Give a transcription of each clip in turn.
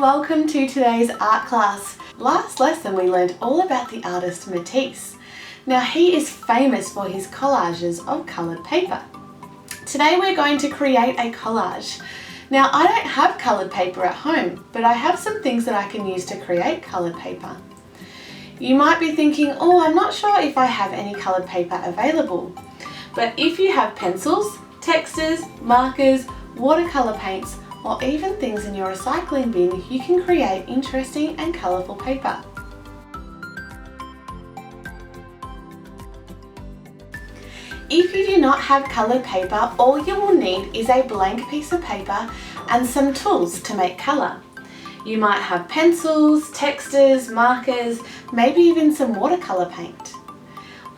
welcome to today's art class. Last lesson we learned all about the artist Matisse. Now he is famous for his collages of coloured paper. Today we're going to create a collage. Now I don't have coloured paper at home, but I have some things that I can use to create coloured paper. You might be thinking, oh, I'm not sure if I have any coloured paper available. But if you have pencils, textures, markers, watercolour paints, or even things in your recycling bin, you can create interesting and colourful paper. If you do not have coloured paper, all you will need is a blank piece of paper and some tools to make colour. You might have pencils, textures, markers, maybe even some watercolour paint.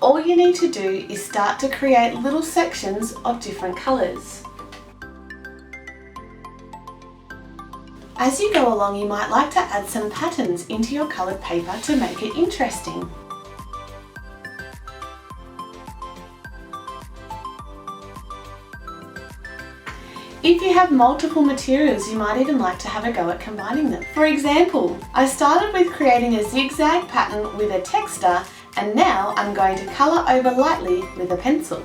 All you need to do is start to create little sections of different colours. As you go along, you might like to add some patterns into your coloured paper to make it interesting. If you have multiple materials, you might even like to have a go at combining them. For example, I started with creating a zigzag pattern with a texter, and now I'm going to colour over lightly with a pencil.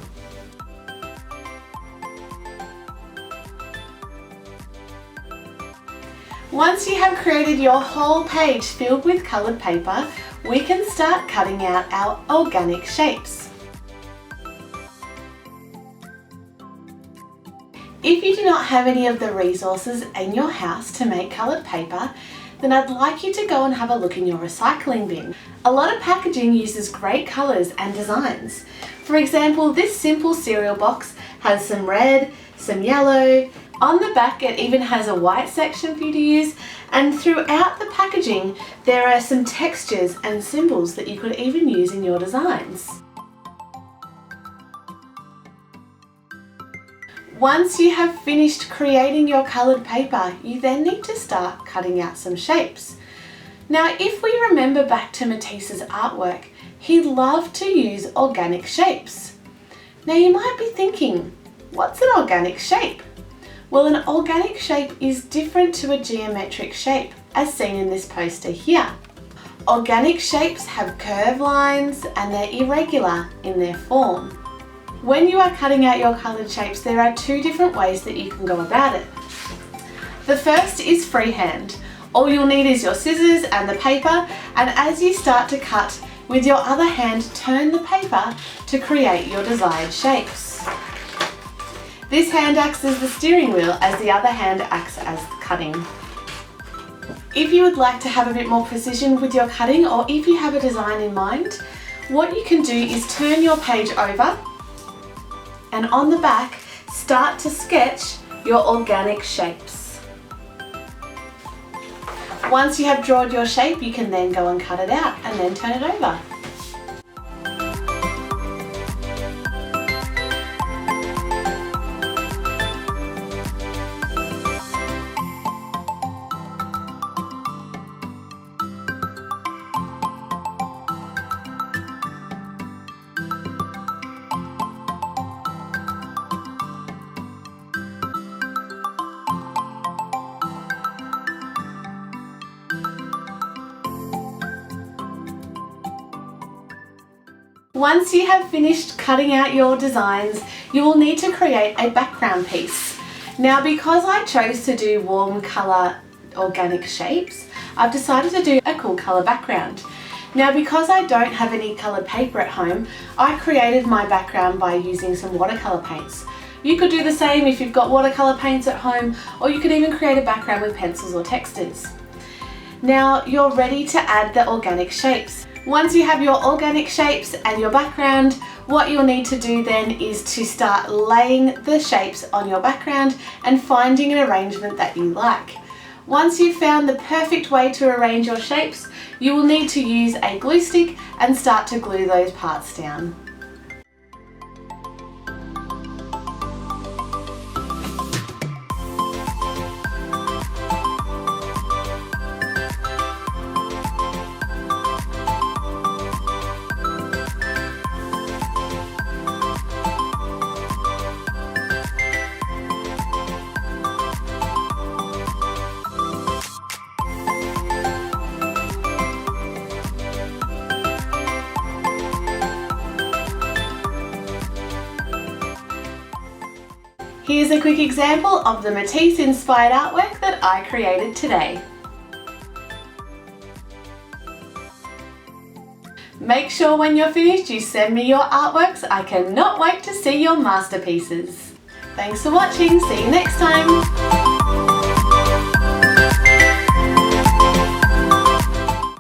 Once you have created your whole page filled with coloured paper, we can start cutting out our organic shapes. If you do not have any of the resources in your house to make coloured paper, then I'd like you to go and have a look in your recycling bin. A lot of packaging uses great colours and designs. For example, this simple cereal box has some red, some yellow. On the back it even has a white section for you to use, and throughout the packaging there are some textures and symbols that you could even use in your designs. Once you have finished creating your coloured paper, you then need to start cutting out some shapes. Now if we remember back to Matisse's artwork, he loved to use organic shapes. Now you might be thinking, what's an organic shape? Well, an organic shape is different to a geometric shape, as seen in this poster here. Organic shapes have curved lines and they're irregular in their form. When you are cutting out your coloured shapes, there are two different ways that you can go about it. The first is freehand. All you'll need is your scissors and the paper, and as you start to cut, with your other hand turn the paper to create your desired shapes. This hand acts as the steering wheel as the other hand acts as the cutting. If you would like to have a bit more precision with your cutting, or if you have a design in mind, what you can do is turn your page over and on the back start to sketch your organic shapes. Once you have drawn your shape, you can then go and cut it out and then turn it over. Once you have finished cutting out your designs, you will need to create a background piece. Now because I chose to do warm colour organic shapes, I've decided to do a cool colour background. Now because I don't have any coloured paper at home, I created my background by using some watercolour paints. You could do the same if you've got watercolour paints at home, or you could even create a background with pencils or textures. Now you're ready to add the organic shapes. Once you have your organic shapes and your background, what you'll need to do then is to start laying the shapes on your background and finding an arrangement that you like. Once you've found the perfect way to arrange your shapes, you will need to use a glue stick and start to glue those parts down. Here's a quick example of the Matisse inspired artwork that I created today. Make sure when you're finished you send me your artworks. I cannot wait to see your masterpieces. Thanks for watching. See you next time.